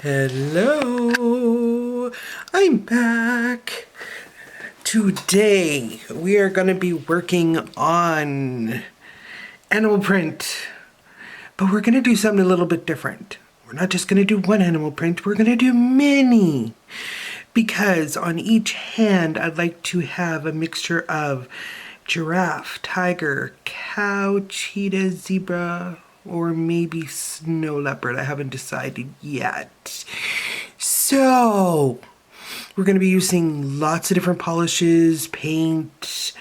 Hello, I'm back. Today we are going to be working on animal print, but we're going to do something a little bit different. We're not just going to do one animal print, we're going to do many. Because on each hand, I'd like to have a mixture of giraffe, tiger, cow, cheetah, zebra, or maybe snow leopard. I haven't decided yet. So, we're going to be using lots of different polishes, paint,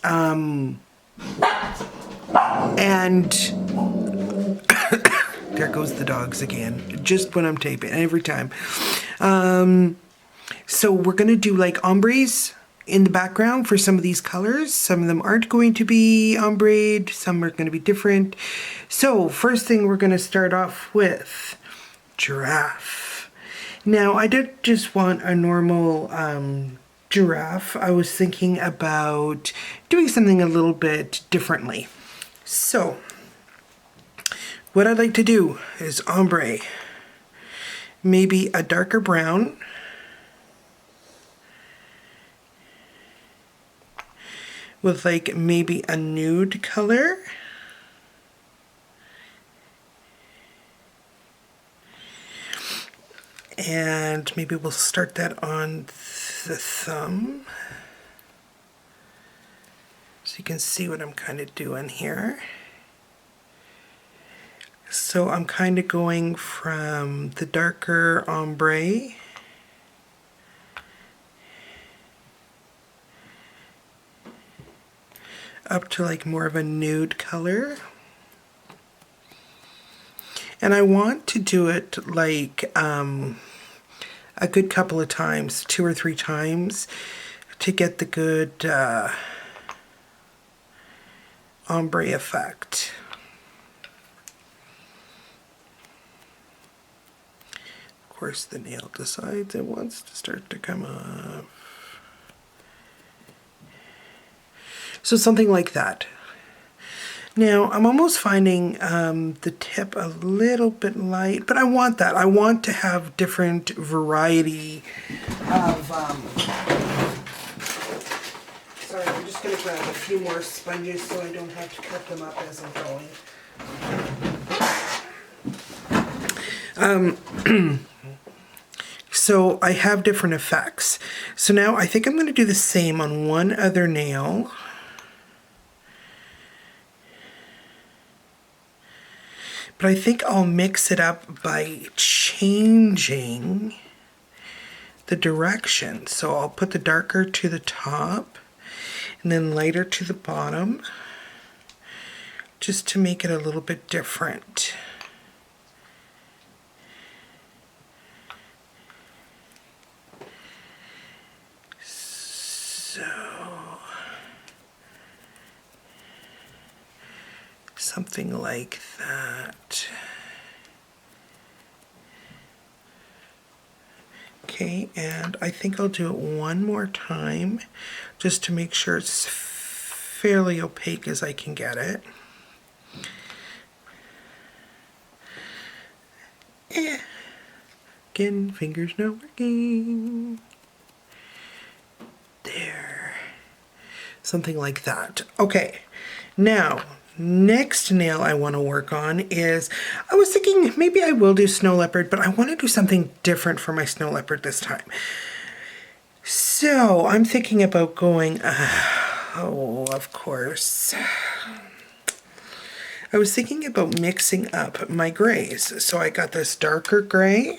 and there goes the dogs again, just when I'm taping, every time. So we're going to do like ombres in the background for some of these colors. Some of them aren't going to be ombre'd, some are going to be different. So first thing we're going to start off with giraffe. Now I didn't just want a normal giraffe. I was thinking about doing something a little bit differently. So what I'd like to do is ombre, maybe a darker brown, with like maybe a nude color. And maybe we'll start that on the thumb. So you can see what I'm kind of doing here. So I'm kind of going from the darker ombre up to like more of a nude color. And I want to do it like a good couple of times, 2 or 3 times, to get the good ombre effect. Of course, the nail decides it wants to start to come up. So something like that. Now, I'm almost finding the tip a little bit light, but I want that. I want to have different variety of... Sorry, I'm just going to grab a few more sponges so I don't have to cut them up as I'm going. So I have different effects. So now I think I'm going to do the same on one other nail. But I think I'll mix it up by changing the direction. So I'll put the darker to the top and then lighter to the bottom, just to make it a little bit different. So something like that. Okay, and I think I'll do it one more time just to make sure it's fairly opaque as I can get it. Again, fingers not working. There. Something like that. Okay, now next nail I want to work on is, I was thinking maybe I will do snow leopard, but I want to do something different for my snow leopard this time. So I'm thinking about going, oh, of course. I was thinking about mixing up my grays. So I got this darker gray.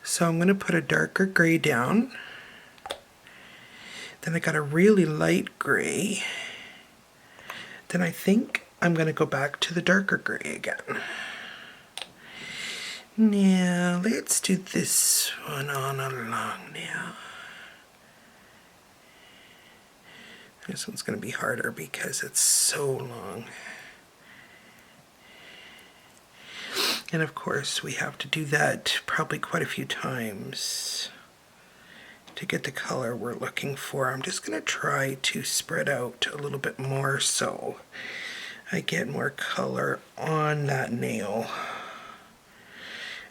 So I'm going to put a darker gray down. Then I got a really light gray. Then I think I'm going to go back to the darker gray again. Now let's do this one on a long nail. This one's going to be harder because it's so long. And of course we have to do that probably quite a few times to get the color we're looking for. I'm just going to try to spread out a little bit more so I get more color on that nail.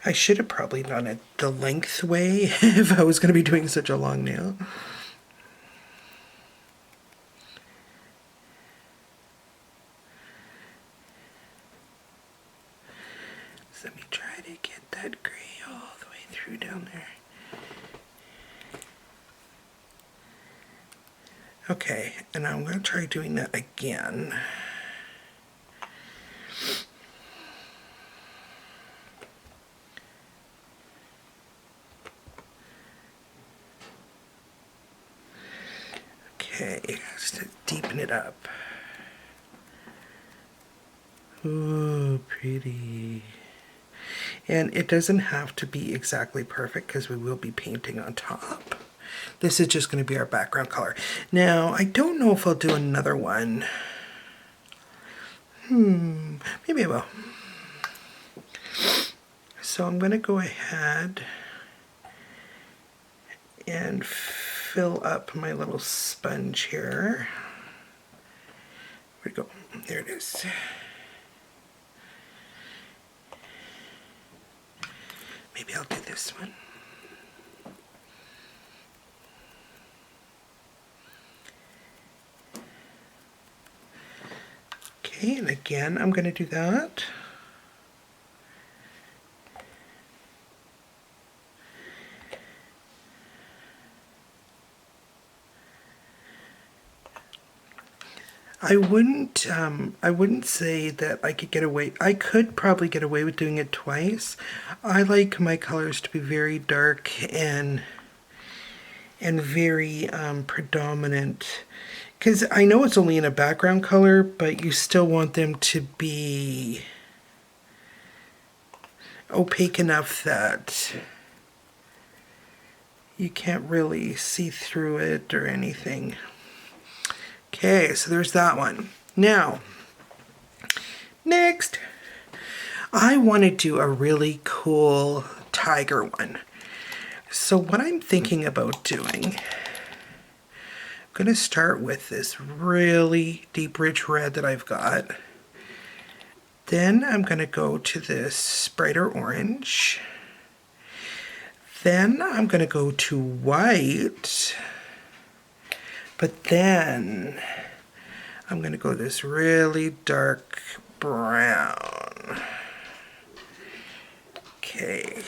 I should have probably done it the length way if I was going to be doing such a long nail. So let me try to get that gray all the way through down there. Okay, and I'm going to try doing that again. Okay, just to deepen it up. Ooh, pretty. And it doesn't have to be exactly perfect because we will be painting on top. This is just going to be our background color. Now, I don't know if I'll do another one. Maybe I will. So I'm going to go ahead and fill up my little sponge here. Where'd it go? There it is. Maybe I'll do this one. Okay, and again, I'm going to do that. I wouldn't say that I could get away. I could probably get away with doing it twice. I like my colors to be very dark and very predominant, because I know it's only in a background color, but you still want them to be opaque enough that you can't really see through it or anything. Okay, so there's that one. Now, next, I want to do a really cool tiger one. So what I'm thinking about doing, I'm going to start with this really deep, rich red that I've got. Then I'm going to go to this brighter orange. Then I'm going to go to white. But then I'm going to go this really dark brown. Okay.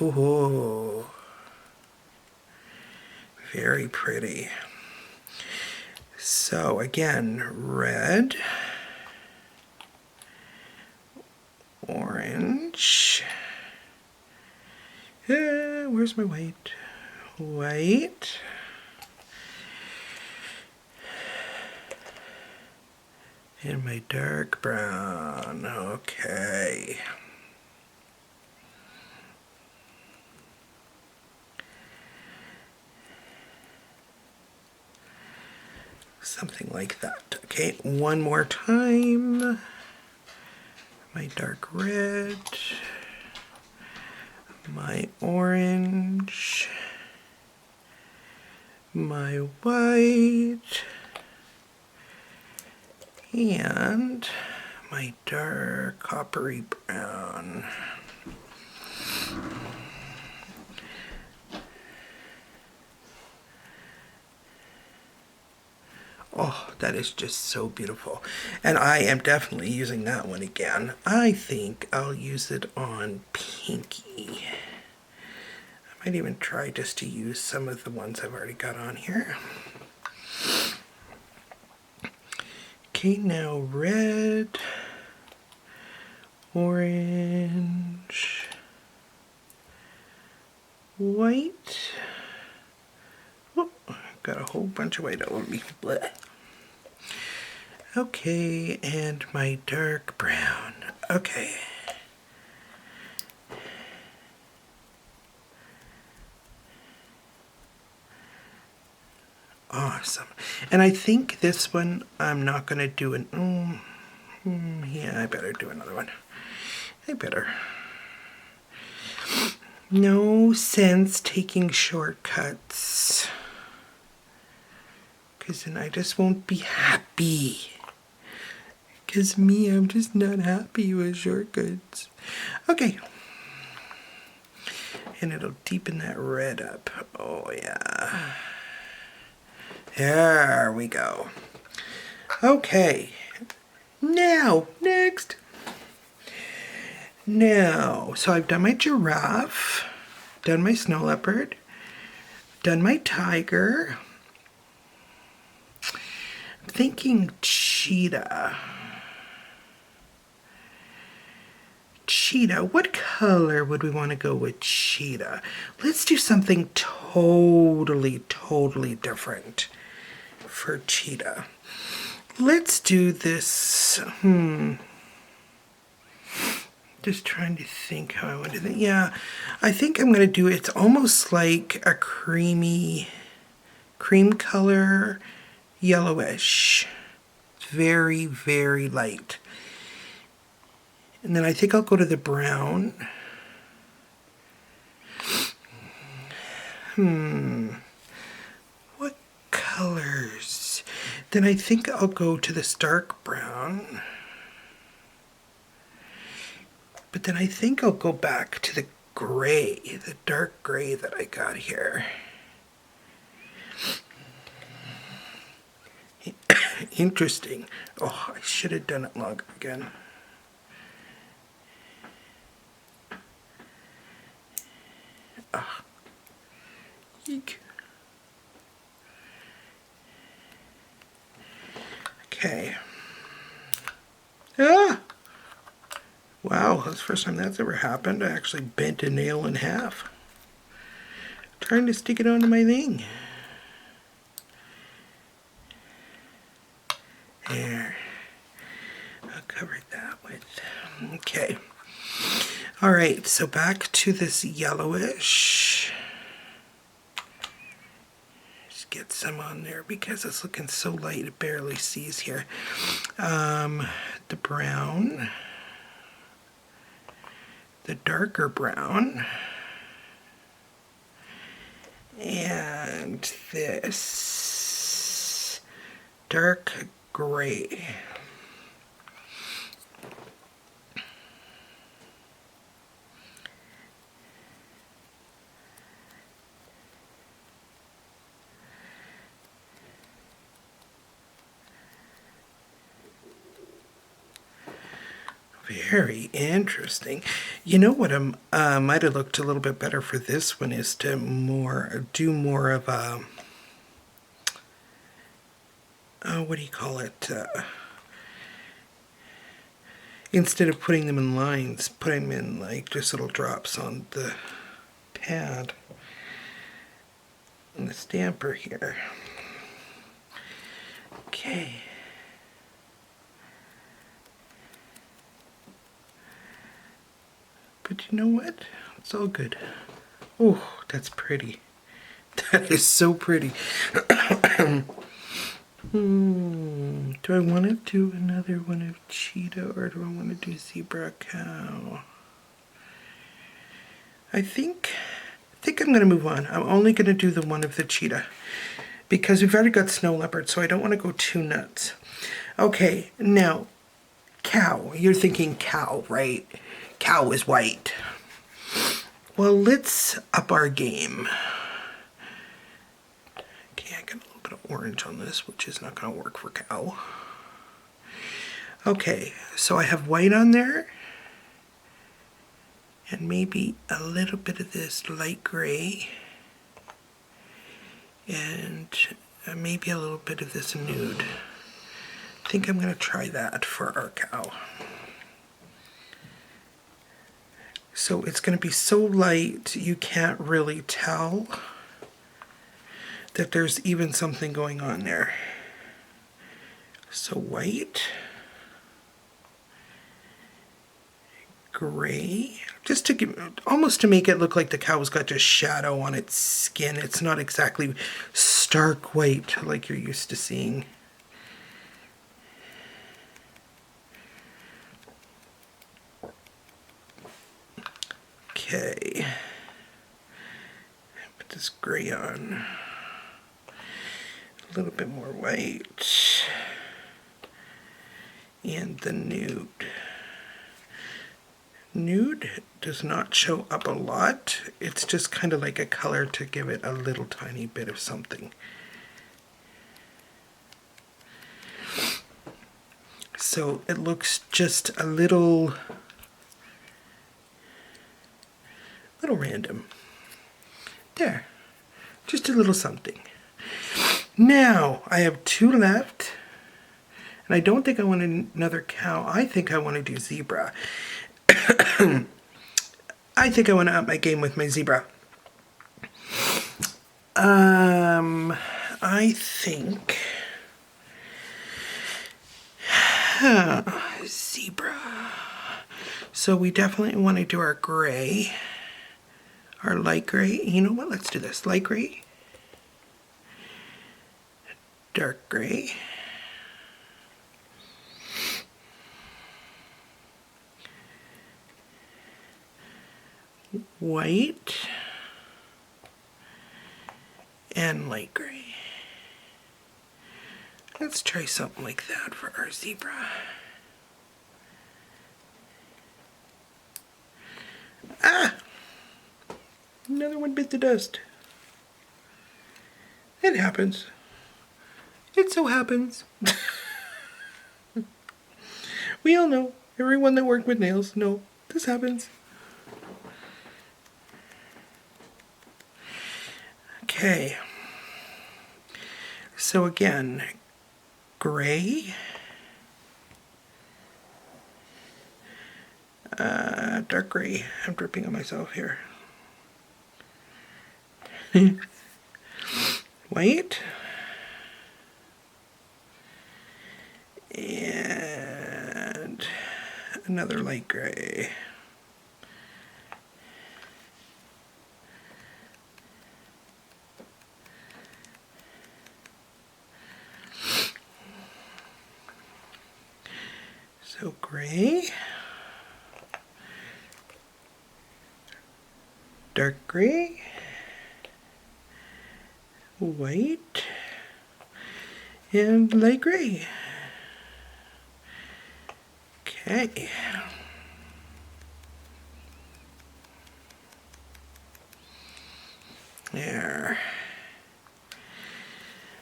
Ooh. Very pretty. So again, red, orange, where's my white? White, and my dark brown. Okay. Something like that. Okay, one more time. My dark red, my orange, my white, and my dark coppery brown. Oh, that is just so beautiful. And I am definitely using that one again. I think I'll use it on Pinky. I might even try just to use some of the ones I've already got on here. Okay, now red, orange, white. Oh, I've got a whole bunch of white all over me. Blech. Okay, and my dark brown. Okay. Awesome. And I think this one I'm not going to do an... yeah, I better do another one. I better. No sense taking shortcuts. because then I just won't be happy. Because me, I'm just not happy with shortcuts. Okay. And it'll deepen that red up. Oh, yeah. There we go. Okay. Now, next. Now, so I've done my giraffe, done my snow leopard, done my tiger. I'm thinking cheetah. Cheetah, what color would we want to go with cheetah? Let's do something totally different for cheetah. Let's do this, just trying to think how I want to think. Yeah, I think I'm going to do, it's almost like a cream color, yellowish. It's very light. And then I think I'll go to the brown. What colors? Then I think I'll go to this dark brown. But then I think I'll go back to the gray, the dark gray that I got here. Interesting. Oh, I should have done it longer again. Eek. Okay. Ah! Wow, that's the first time that's ever happened. I actually bent a nail in half. Trying to stick it onto my thing. There. I'll cover that with. Okay. Alright, so back to this yellowish. Just get some on there because it's looking so light it barely sees here. The brown. The darker brown, and this dark gray. Very interesting. You know what might have looked a little bit better for this one is to do more of a, what do you call it? Instead of putting them in lines, putting them in like just little drops on the pad and the stamper here. Okay. But you know what? It's all good. Oh, that's pretty. That is so pretty. Do I want to do another one of cheetah or do I want to do zebra cow? I think I'm going to move on. I'm only going to do the one of the cheetah because we've already got snow leopard, so I don't want to go too nuts. Okay, now, cow. You're thinking cow, right? Cow is white. Well, let's up our game. Okay, I got a little bit of orange on this, which is not going to work for cow. Okay, so I have white on there. And maybe a little bit of this light gray. And maybe a little bit of this nude. I think I'm going to try that for our cow. So it's going to be so light you can't really tell that there's even something going on there. So white, gray, just to give, almost to make it look like the cow's got just shadow on its skin. It's not exactly stark white like you're used to seeing. Okay, put this gray on. A little bit more white. And the nude. Nude does not show up a lot. It's just kind of like a color to give it a little tiny bit of something. So it looks just a little random. There, just a little something. Now I have 2 left, and I don't think I want another cow. I think I want to do zebra. I think I want to up my game with my zebra. I think zebra. So we definitely want to do our gray, our light gray. You know what? Let's do this. Light gray, dark gray, white, and light gray. Let's try something like that for our zebra. Ah! Another one bit the dust. It happens. It so happens. We all know. Everyone that worked with nails know this happens. Okay. So again, gray, dark gray. I'm dripping on myself here. White, and another light gray. So gray, dark gray, white, and light gray. Okay. There.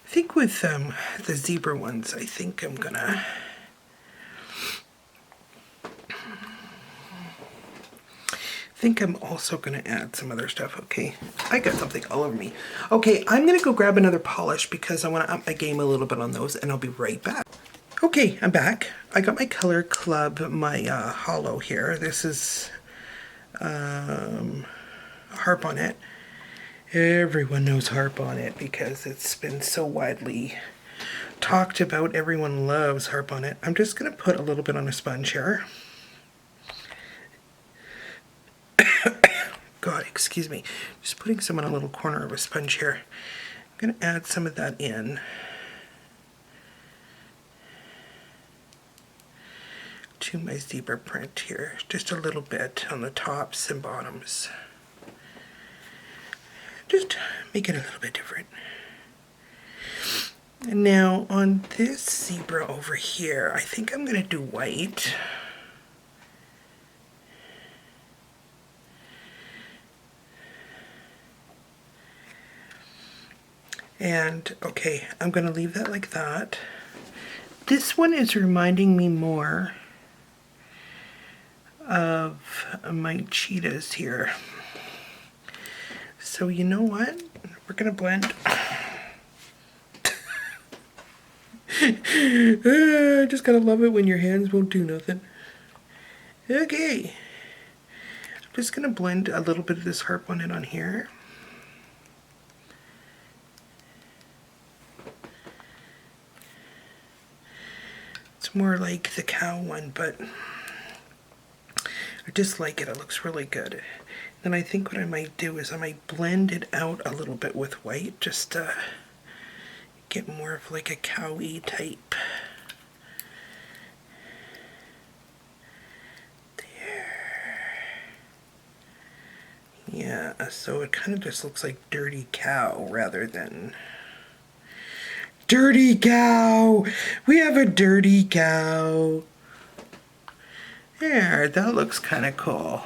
I think with the zebra ones, I think I'm gonna I'm also gonna add some other stuff. Okay, I got something all over me. Okay, I'm gonna go grab another polish because I want to up my game a little bit on those, and I'll be right back. Okay, I'm back. I got my Color Club, my Holo here. This is Harp on It. Everyone knows Harp on It because it's been so widely talked about. Everyone loves Harp on It. I'm just gonna put a little bit on a sponge here. God, excuse me. Just putting some on a little corner of a sponge here. I'm going to add some of that in to my zebra print here. Just a little bit on the tops and bottoms. Just make it a little bit different. And now on this zebra over here, I think I'm going to do white. And okay, I'm going to leave that like that. This one is reminding me more of my cheetahs here. So you know what? We're going to blend. I just gotta love it when your hands won't do nothing. Okay. I'm just going to blend a little bit of this Harp on It on here. More like the cow one, but I just like it. It looks really good. Then I think what I might do is I might blend it out a little bit with white, just to get more of like a cow-y type. There. Yeah, so it kind of just looks like dirty cow rather than Dirty cow! We have a dirty cow. There, that looks kind of cool.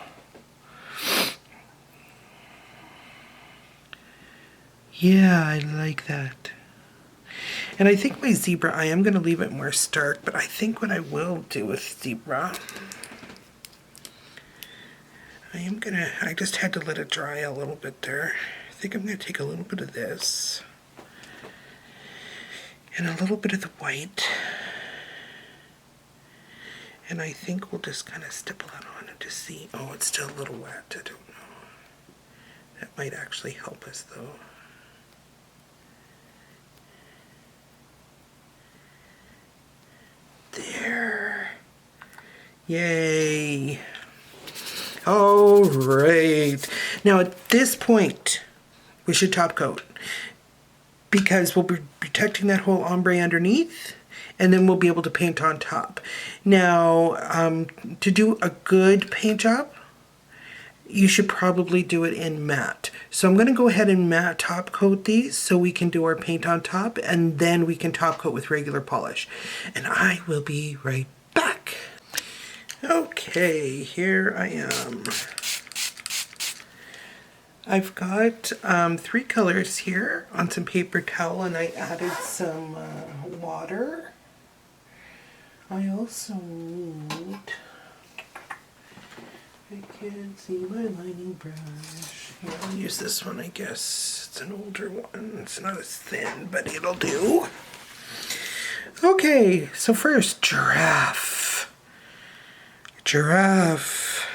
Yeah, I like that. And I think my zebra, I am going to leave it more stark, but I think what I will do with zebra, I just had to let it dry a little bit there. I think I'm going to take a little bit of this and a little bit of the white. And I think we'll just kind of stipple that on and just see. Oh, it's still a little wet. I don't know. That might actually help us though. There. Yay. All right. Now at this point, we should top coat because we'll be protecting that whole ombre underneath, and then we'll be able to paint on top. Now, to do a good paint job, you should probably do it in matte. So I'm going to go ahead and matte top coat these so we can do our paint on top, and then we can top coat with regular polish. And I will be right back. Okay, here I am. I've got 3 colors here on some paper towel, and I added some water. I also need, I can't see my lining brush. Here, I'll use this one, I guess. It's an older one. It's not as thin, but it'll do. Okay, so first, giraffe. Giraffe.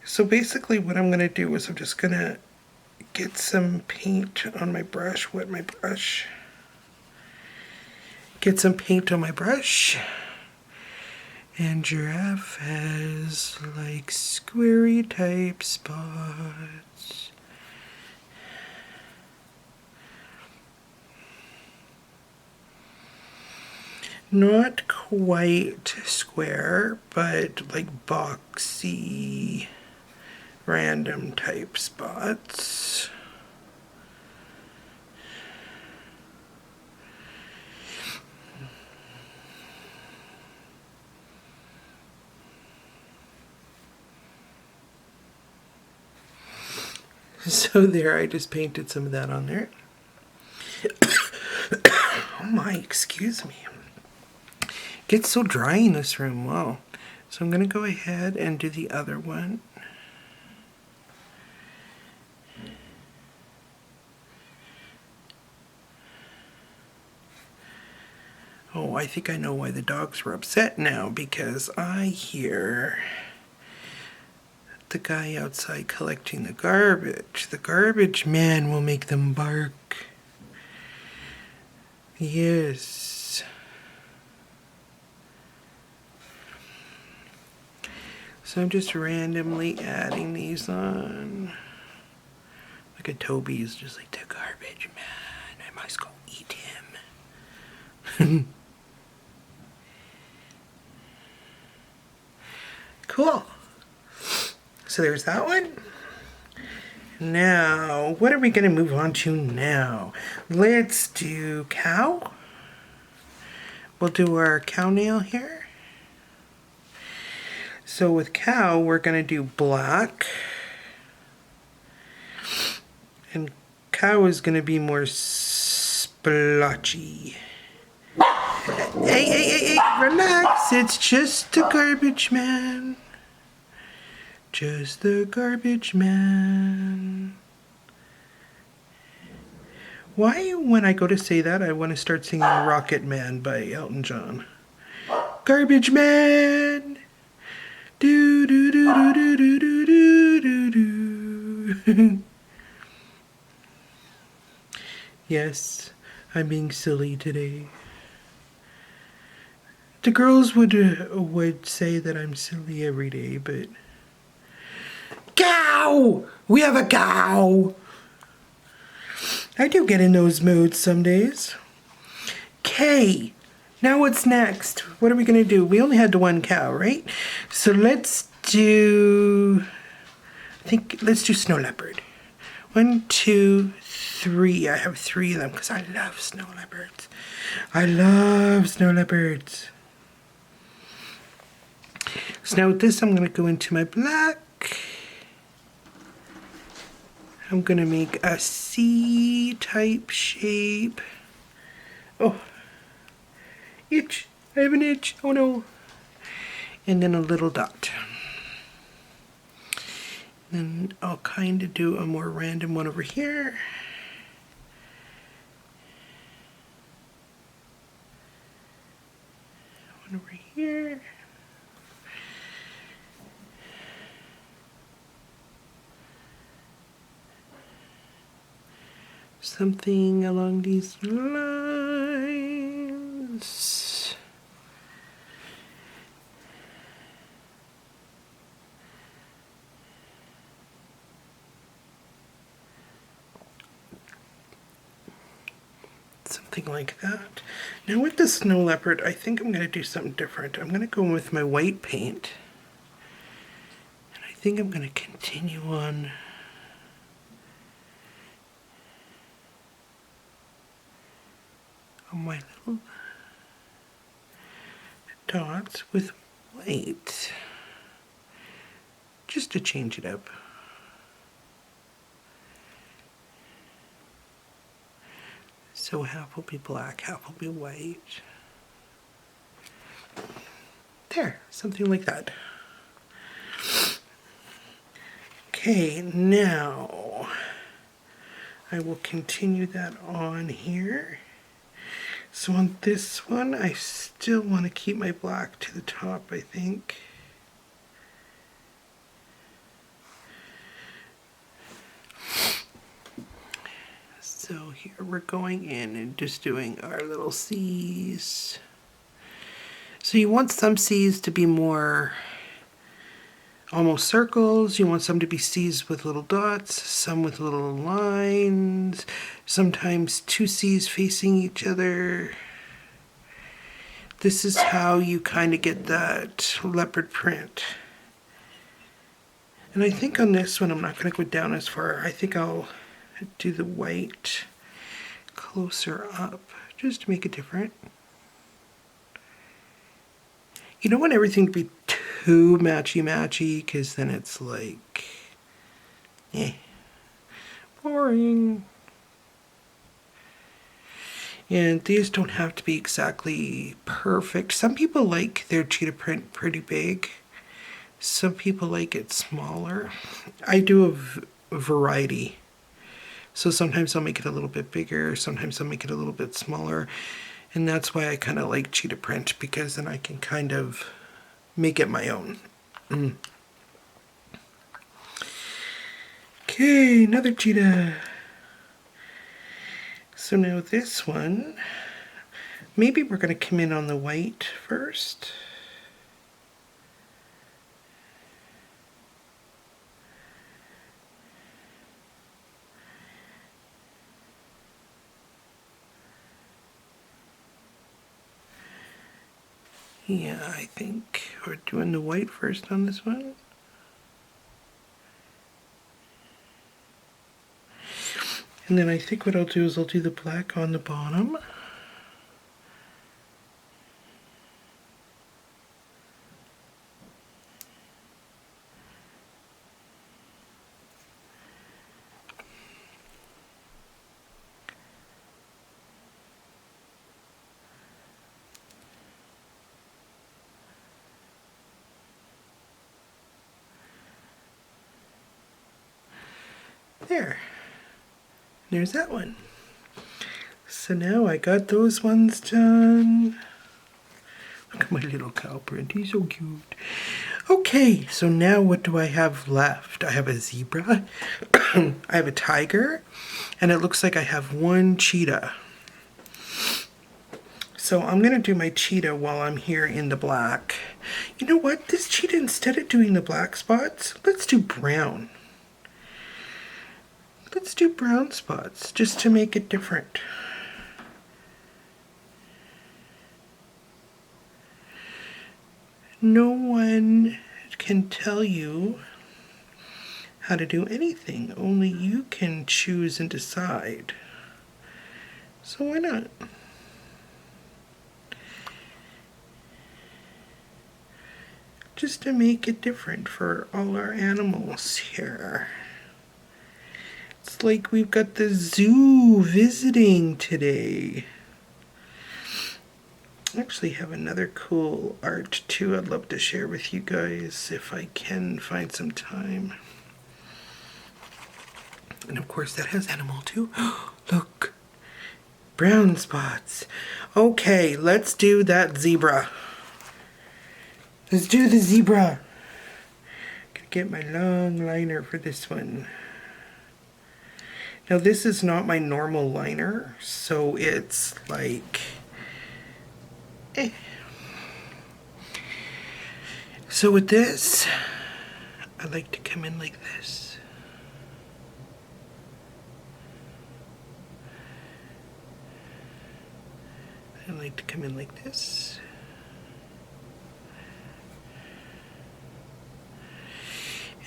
So basically what I'm going to do is I'm just going to get some paint on my brush, wet my brush. Get some paint on my brush. And giraffe has like squarey type spots. Not quite square, but like boxy, random type spots. So there, I just painted some of that on there. Oh my, excuse me. It gets so dry in this room, wow. So I'm gonna go ahead and do the other one. Oh, I think I know why the dogs were upset now, because I hear the guy outside collecting the garbage. The garbage man will make them bark. Yes. So I'm just randomly adding these on. Like a Toby is just like, the garbage man, I must go eat him. Cool. So there's that one. Now, what are we going to move on to now? Let's do cow. We'll do our cow nail here. So with cow, we're going to do black. And cow is going to be more splotchy. Hey, relax. It's just the garbage man. Just the garbage man. Why, when I go to say that, I want to start singing Rocket Man by Elton John. Garbage man! Do do do do do do do do do. Yes, I'm being silly today. The girls would say that I'm silly every day, but... Cow! We have a cow! I do get in those moods some days. Okay, now what's next? What are we going to do? We only had the one cow, right? So let's do... let's do snow leopard. 1, 2, 3. I have 3 of them because I love snow leopards. I love snow leopards. So now with this, I'm going to go into my black. I'm going to make a C-type shape. Oh, itch. I have an itch. Oh no. And then a little dot. Then I'll kind of do a more random one over here. One over here. Something along these lines. Something like that. Now with the snow leopard, I think I'm going to do something different. I'm going to go with my white paint. And I think I'm going to continue on my little dots with white, just to change it up. So half will be black, half will be white. There, something like that. Okay, now I will continue that on here. So on this one, I still want to keep my black to the top, I think. So here we're going in and just doing our little C's. So you want some C's to be more almost circles. You want some to be C's with little dots, some with little lines, sometimes 2 C's facing each other. This is how you kind of get that leopard print. And I think on this one, I'm not going to go down as far. I think I'll do the white closer up just to make it different. You don't want everything to be too matchy-matchy because then it's like, boring. And these don't have to be exactly perfect. Some people like their cheetah print pretty big. Some people like it smaller. I do a variety. So sometimes I'll make it a little bit bigger, sometimes I'll make it a little bit smaller. And that's why I kind of like cheetah print, because then I can kind of make it my own. Okay, another cheetah. So now this one, maybe we're going to come in on the white first. Yeah, I think we're doing the white first on this one. And then I think what I'll do is I'll do the black on the bottom. There. There's that one. So now I got those ones done. Look at my little cow print. He's so cute. Okay, so now what do I have left? I have a zebra. I have a tiger. And it looks like I have one cheetah. So I'm going to do my cheetah while I'm here in the black. You know what? This cheetah, instead of doing the black spots, let's do brown. Let's do brown spots, just to make it different. No one can tell you how to do anything. Only you can choose and decide. So why not? Just to make it different for all our animals here. It's like we've got the zoo visiting today. I actually have another cool art too I'd love to share with you guys if I can find some time. And of course that has animal too. Look, brown spots. Okay, let's do that zebra. Let's do the zebra. Gonna get my long liner for this one. Now this is not my normal liner, so it's like, So with this, I like to come in like this. I like to come in like this.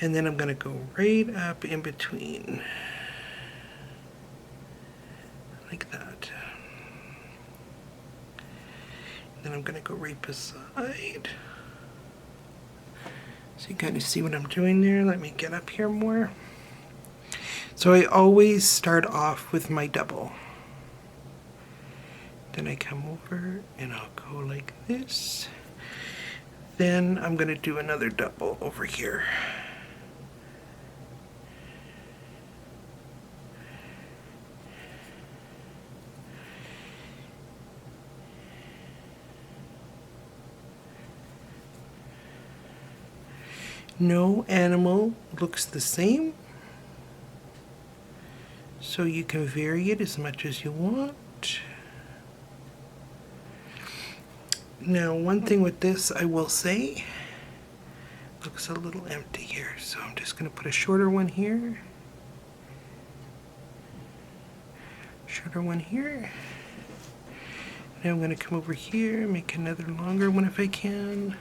And then I'm going to go right up in between. Like that. Then I'm going to go right beside. So you kind of see what I'm doing there. Let me get up here more. So I always start off with my double. Then I come over and I'll go like this. Then I'm going to do another double over here. No animal looks the same, so you can vary it as much as you want. Now, one thing with this I will say, looks a little empty here, so I'm just going to put a shorter one here, shorter one here. Now I'm going to come over here, make another longer one if I can.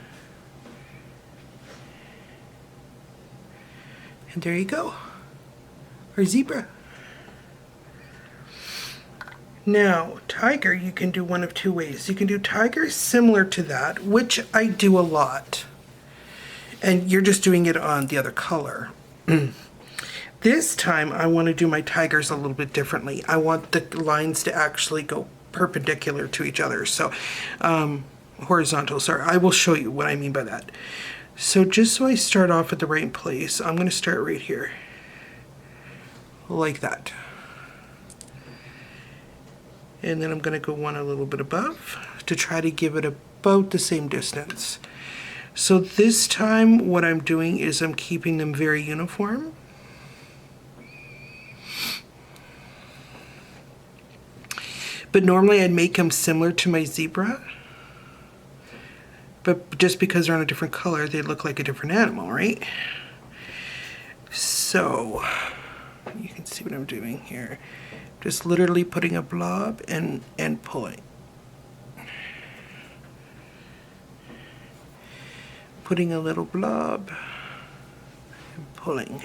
And there you go, our zebra. Now, tiger, you can do one of two ways. You can do tiger similar to that, which I do a lot. And you're just doing it on the other color. This time, I want to do my tigers a little bit differently. I want the lines to actually go perpendicular to each other. So, horizontal, sorry. I will show you what I mean by that. So just so I start off at the right place, I'm going to start right here, like that. And then I'm going to go one a little bit above to try to give it about the same distance. So this time what I'm doing is I'm keeping them very uniform. But normally I'd make them similar to my zebra. But just because they're on a different color, they look like a different animal, right? So, you can see what I'm doing here. Just literally putting a blob and pulling. Putting a little blob and pulling.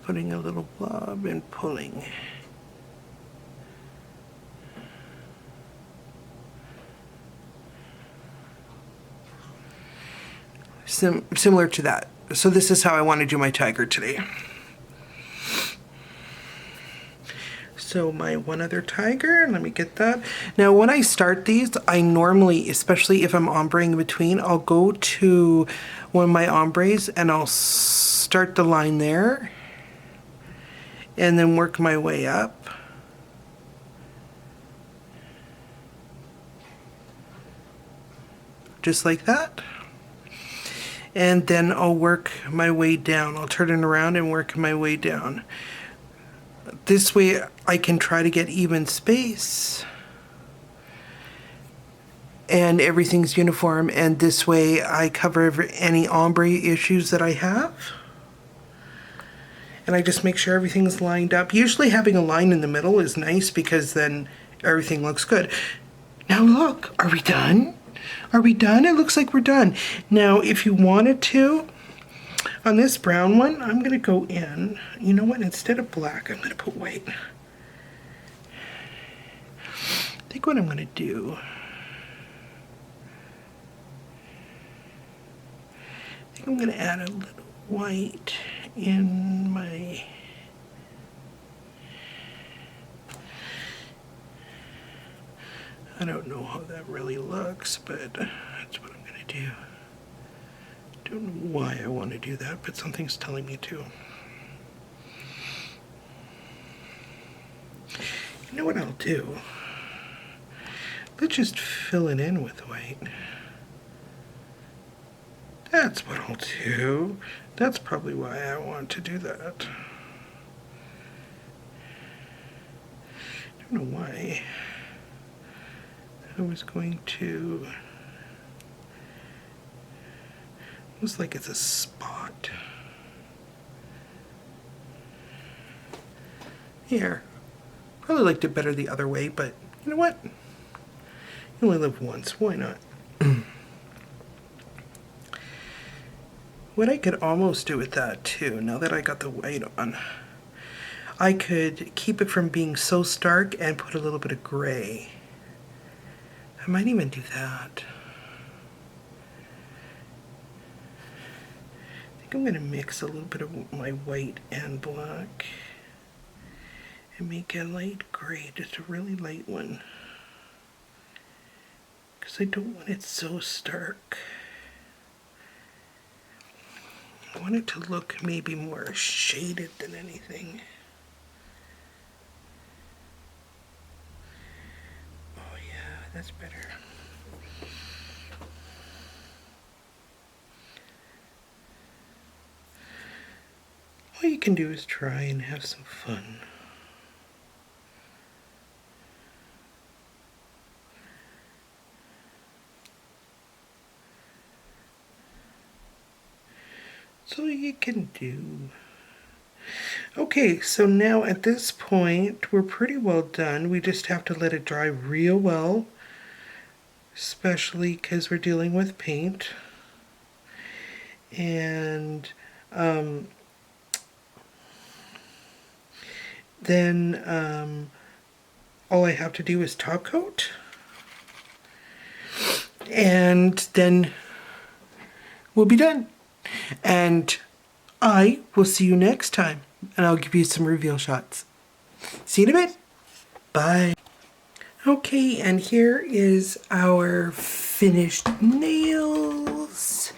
Putting a little blob and pulling. Similar to that. So this is how I want to do my tiger today. So my one other tiger, let me get that. Now when I start these, I normally, especially if I'm ombreing between, I'll go to one of my ombres and I'll start the line there and then work my way up. Just like that. And then I'll work my way down. I'll turn it around and work my way down. This way I can try to get even space and everything's uniform, and this way I cover any ombre issues that I have. And I just make sure everything's lined up. Usually having a line in the middle is nice because then everything looks good. Now look, are we done? Are we done? It looks like we're done. Now, if you wanted to, On this brown one, I'm going to go in, you know what, instead of black, I'm going to put white. I think what I'm going to do, I think I'm going to add a little white in my, I don't know how that really looks, but that's what I'm going to do. Don't know why I want to do that, but something's telling me to. You know what I'll do? Let's just fill it in with white. That's what I'll do. That's probably why I want to do that. I don't know why. I was going to... Looks like it's a spot. Here. Probably liked it better the other way, but you know what? You only live once. Why not? What I could almost do with that too, now that I got the white on, I could keep it from being so stark and put a little bit of gray. I might even do that. I think I'm going to mix a little bit of my white and black and make a light gray, just a really light one. Because I don't want it so stark. I want it to look maybe more shaded than anything. Oh yeah, that's better. All you can do is try and have some fun. That's all you can do. Okay, so now at this point, we're pretty well done. We just have to let it dry real well, especially because we're dealing with paint. And then all I have to do is top coat. And then we'll be done. And I will see you next time, and I'll give you some reveal shots. See you in a bit. Bye. Okay, and here is our finished nails.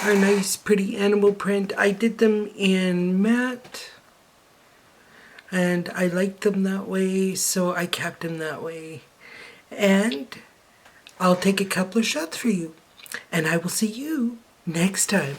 Our nice, pretty animal print. I did them in matte, and I liked them that way, so I kept them that way. And I'll take a couple of shots for you, and I will see you next time.